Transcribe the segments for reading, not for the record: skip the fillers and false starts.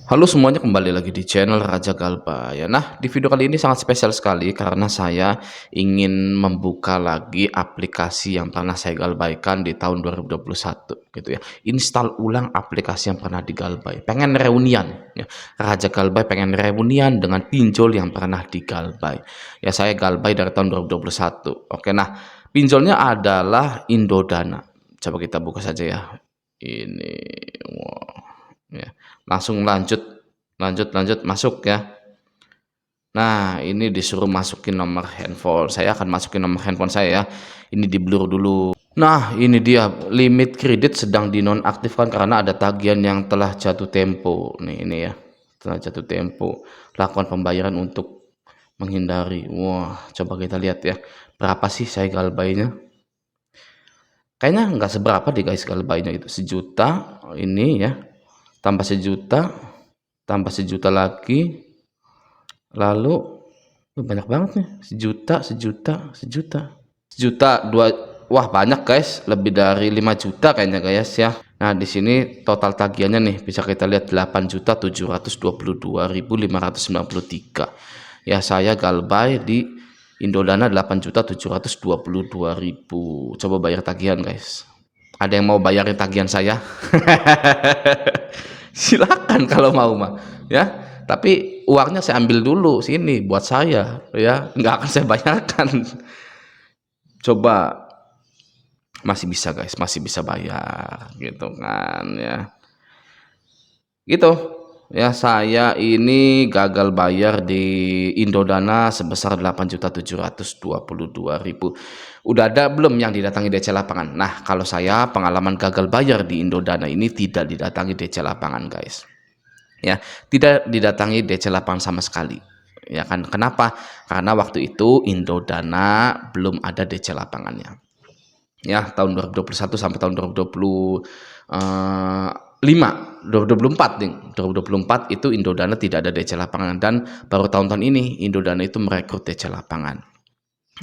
Halo semuanya, kembali lagi di channel Raja Galba ya. Nah, di video kali ini sangat spesial sekali karena saya ingin membuka lagi aplikasi yang pernah saya galbaikan di tahun 2021 gitu ya. Install ulang aplikasi yang pernah digalbai. Pengen reunian ya. Raja Galbay pengen reunian dengan pinjol yang pernah digalbai. Ya, saya galbay dari tahun 2021. Oke, nah, pinjolnya adalah Indodana. Coba kita buka saja ya. Ini wow. Ya, langsung lanjut masuk ya. Nah, ini disuruh masukin nomor handphone. Saya akan masukin nomor handphone saya ya. Ini di blur dulu. Nah, ini dia, limit kredit sedang dinonaktifkan karena ada tagihan yang telah jatuh tempo. Nih, ini ya, telah jatuh tempo. Lakukan pembayaran untuk menghindari. Wah, coba kita lihat ya, berapa sih saya galbainya. Kayaknya nggak seberapa deh guys, galbainya itu 1 juta. Ini ya, tambah 1 juta, tambah 1 juta lagi, lalu banyak banget nih, 1 juta, 1 juta, 2, wah banyak guys, lebih dari 5 juta kayaknya guys ya. Nah, di sini total tagihannya nih bisa kita lihat 8.722.593 ya. Saya galbay di Indodana 8.722.000. Coba bayar tagihan guys. Ada yang mau bayarin tagihan saya? Silakan kalau mau mah ya, tapi uangnya saya ambil dulu sini buat saya ya, nggak akan saya bayarkan. Coba, masih bisa guys, masih bisa bayar gitu kan ya, gitu ya. Saya ini gagal bayar di Indodana sebesar 8.722.000. Udah ada belum yang didatangi DC lapangan? Nah, kalau saya pengalaman gagal bayar di Indodana ini tidak didatangi DC lapangan guys ya, tidak didatangi DC lapangan sama sekali ya kan. Kenapa? Karena waktu itu Indodana belum ada DC lapangannya ya, tahun 2021 sampai tahun 2024 nih, 2024 itu Indodana tidak ada DC lapangan, dan baru tahun-tahun ini Indodana itu merekrut DC lapangan.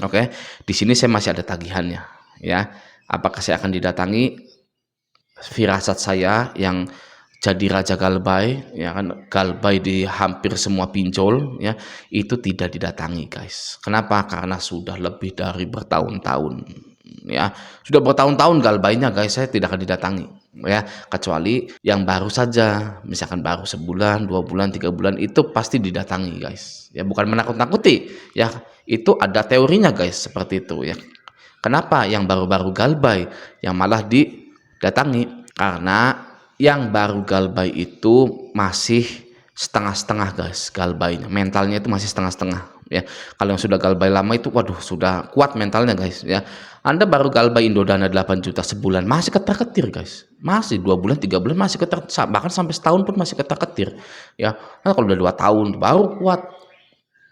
Oke, di sini saya masih ada tagihannya ya. Apakah saya akan didatangi? Firasat saya yang jadi raja galbay ya kan, galbay di hampir semua pinjol ya, itu tidak didatangi guys. Kenapa? Karena sudah lebih dari bertahun-tahun ya, sudah bertahun-tahun galbaynya guys, saya tidak akan didatangi ya, kecuali yang baru saja, misalkan baru sebulan, 2 bulan, 3 bulan, itu pasti didatangi guys ya. Bukan menakut-nakuti ya, itu ada teorinya guys, seperti itu ya. Kenapa yang baru-baru galbay yang malah didatangi? Karena yang baru galbay itu masih setengah-setengah guys, galbaynya, mentalnya itu masih setengah-setengah ya. Kalau yang sudah galbay lama itu waduh, sudah kuat mentalnya guys ya. Anda baru galbay Indodana 8 juta sebulan masih ketar-ketir guys, masih 2 bulan 3 bulan masih ketar, bahkan sampai setahun pun masih ketar-ketir ya. Nah, kalau udah 2 tahun baru kuat.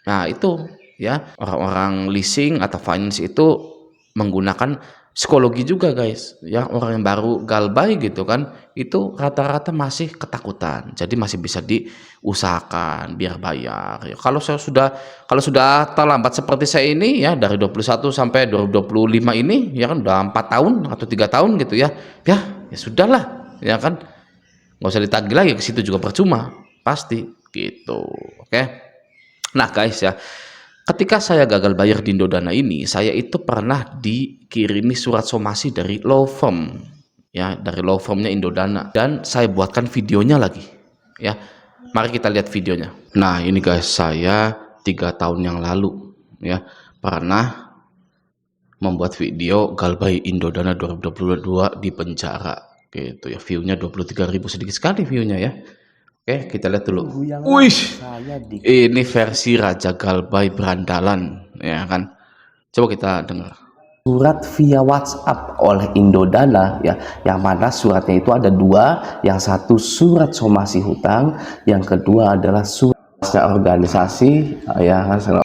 Nah, itu ya, orang-orang leasing atau finance itu menggunakan psikologi juga guys ya. Orang yang baru galbay gitu kan, itu rata-rata masih ketakutan, jadi masih bisa diusahakan biar bayar ya. Kalau sudah terlambat seperti saya ini ya, dari 21 sampai 2025 ini ya kan, udah 4 tahun atau 3 tahun gitu ya, ya sudahlah ya kan, nggak usah ditagih lagi, ke situ juga percuma pasti gitu. Oke, nah guys ya, ketika saya gagal bayar di Indodana ini, saya itu pernah dikirimi surat somasi dari law firm ya, dari law firmnya Indodana, dan saya buatkan videonya lagi ya. Mari kita lihat videonya. Nah, ini guys, saya 3 tahun yang lalu ya pernah membuat video galbay Indodana 2022 di penjara gitu ya. View-nya 23.000, sedikit sekali view-nya ya. Oke, kita lihat dulu. Wih, ini versi Raja Galbay berandalan ya kan. Coba kita dengar. Surat via WhatsApp oleh Indodana ya, yang mana suratnya itu ada 2, yang satu surat somasi hutang, yang kedua adalah surat organisasi ya kan.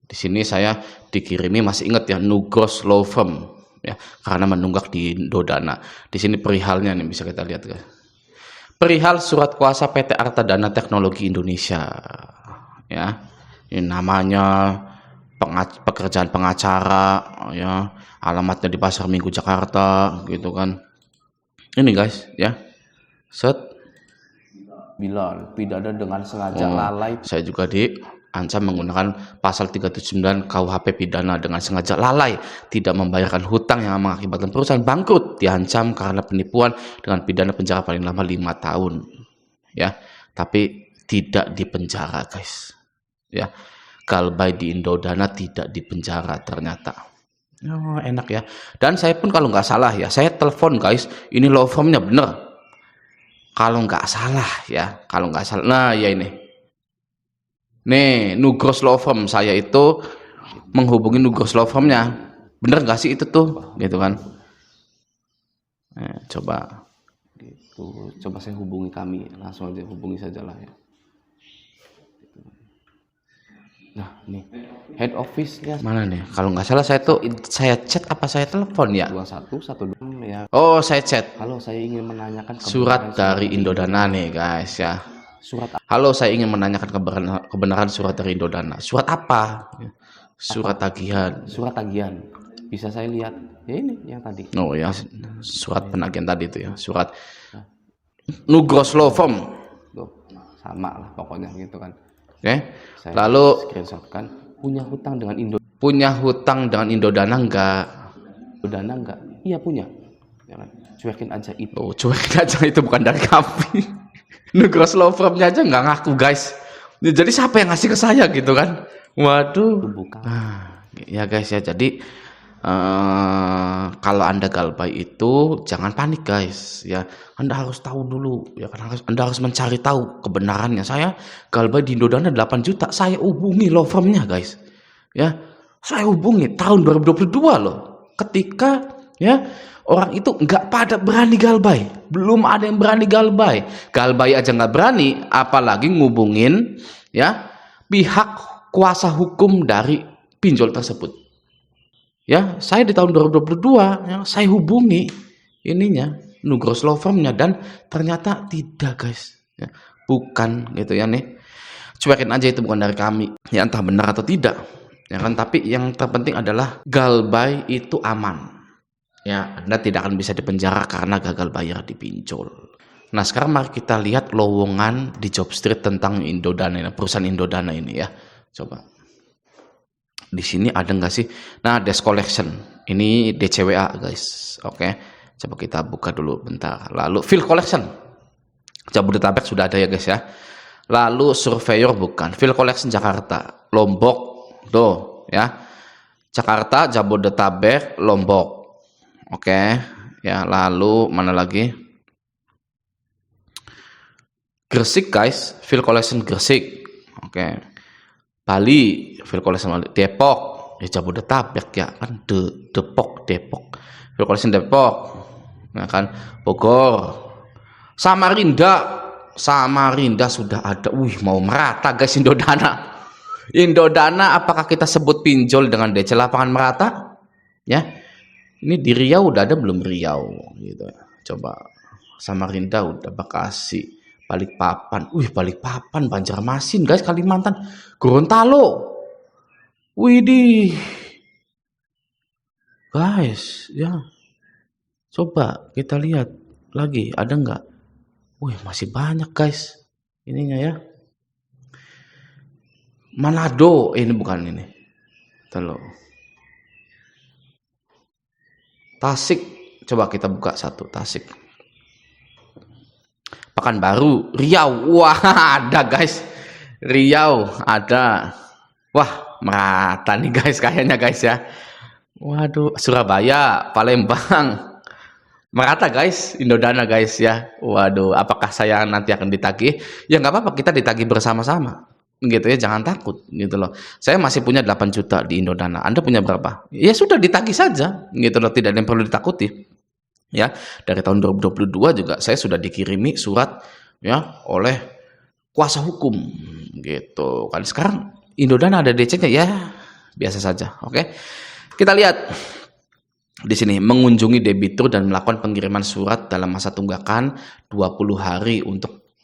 Di sini saya dikirimi, masih ingat ya, Nugros Law Firm ya, karena menunggak di Indodana. Di sini perihalnya nih, bisa kita lihat guys. Perihal surat kuasa PT Arta Dana Teknologi Indonesia ya, ini namanya pekerjaan pengacara ya, alamatnya di Pasar Minggu Jakarta gitu kan. Ini guys ya, set pidana dengan sengaja lalai. Saya juga diancam menggunakan pasal 379 KUHP pidana dengan sengaja lalai tidak membayarkan hutang yang mengakibatkan perusahaan bangkrut, diancam karena penipuan dengan pidana penjara paling lama 5 tahun. Ya, tapi tidak dipenjara, guys. Ya, Galbay di Indodana tidak dipenjara ternyata. Oh, enak ya. Dan saya pun kalau nggak salah ya, saya telepon, guys. Ini law firmnya bener. Kalau nggak salah ya, kalau nggak salah. Nah, ya ini. Nih, Nugros Law Firm, saya itu menghubungi Nugros Law Firmnya. Bener nggak sih itu tuh? Gitu kan. Coba. Gitu. Coba saya hubungi kami, langsung aja hubungi saja lah ya. Nah, nih head office-nya Mana nih? Kalau nggak salah saya chat apa saya telepon ya? 2112 ya. Oh, saya chat. Halo, saya ingin menanyakan Surat dari Indodana nih, guys ya. Surat Halo, saya ingin menanyakan kebenaran surat dari Indodana. Surat apa? Surat tagihan. Surat tagihan. Bisa saya lihat? Ya ini yang tadi. Oh ya, surat penagihan tadi itu ya. Surat Nugros Law Firm. Tuh, sama lah pokoknya gitu kan. Oke. Saya Lalu screenshotkan punya hutang dengan Indodana enggak? Indodana enggak? Iya punya. Ya kan? Cuekin aja itu. Oh, cuekin aja itu bukan dari kami. Nugros Law Firm-nya aja nggak ngaku, guys. Jadi siapa yang ngasih ke saya gitu kan? Waduh. Bukan. Nah, ya guys ya. Jadi kalau Anda Galbay itu jangan panik, guys ya. Anda harus tahu dulu ya kan, Anda harus mencari tahu kebenarannya. Saya Galbay di Indodana 8 juta, saya hubungi law firm-nya, guys ya. Saya hubungi tahun 2022 loh, ketika ya orang itu nggak pada berani Galbay, belum ada yang berani Galbay aja nggak berani, apalagi ngubungin ya pihak kuasa hukum dari pinjol tersebut. Ya, saya di tahun 2022 ya, saya hubungi ininya Nugros Law Firm-nya dan ternyata tidak, guys. Ya, bukan gitu ya nih. Cuekin aja itu bukan dari kami. Ya entah benar atau tidak. Ya kan, tapi yang terpenting adalah Galbay itu aman. Ya, Anda tidak akan bisa dipenjara karena gagal bayar di pinjol. Nah, sekarang mari kita lihat lowongan di Jobstreet tentang Indodana, perusahaan Indodana ini ya. Coba. Di sini ada nggak sih? Nah, desk collection ini DCWA, guys. Oke, coba kita buka dulu bentar. Lalu field collection Jabodetabek sudah ada ya, guys ya. Lalu surveyor bukan. Field collection Jakarta, Lombok, tuh ya. Jakarta, Jabodetabek, Lombok. Oke, ya. Lalu mana lagi? Gresik, guys. Field collection Gresik. Oke. Bali, field collection Bali. Depok, ya Jabodetabek ya kan, Depok, field collection Depok, ya kan, Bogor, Samarinda sudah ada. Wih, mau merata, guys. Indodana, apakah kita sebut pinjol dengan DC lapangan merata? Ya, ini di Riau udah ada belum? Riau, gitu. Coba Samarinda udah, Bekasi. Balikpapan, Balikpapan, Banjarmasin, guys, Kalimantan, Gorontalo, widih, guys, ya, coba kita lihat lagi, ada nggak? Masih banyak, guys, ininya ya. Manado, ini bukan ini, Telo. Tasik, coba kita buka satu, Tasik. Pekanbaru, Riau, wah ada, guys. Riau ada. Wah, merata nih, guys, kayaknya, guys ya. Waduh, Surabaya, Palembang, merata, guys. Indodana, guys ya. Waduh, apakah saya nanti akan ditagih? Ya nggak apa-apa, kita ditagih bersama-sama, gitu ya. Jangan takut, gitu loh. Saya masih punya 8 juta di Indodana. Anda punya berapa? Ya sudah, ditagih saja, gitu loh. Tidak ada yang perlu ditakuti. Ya, dari tahun 2022 juga saya sudah dikirimi surat ya oleh kuasa hukum, gitu kan. Sekarang Indodana ada DC-nya ya, biasa saja. Oke, kita lihat di sini, mengunjungi debitur dan melakukan pengiriman surat dalam masa tunggakan 20 hari untuk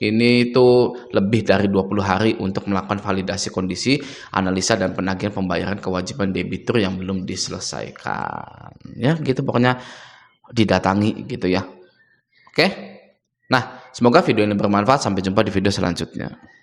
ini itu lebih dari 20 hari untuk melakukan validasi kondisi, analisa dan penagihan pembayaran kewajiban debitur yang belum diselesaikan. Ya, gitu pokoknya, didatangi gitu ya. Oke. Nah, Semoga video ini bermanfaat. Sampai jumpa di video selanjutnya.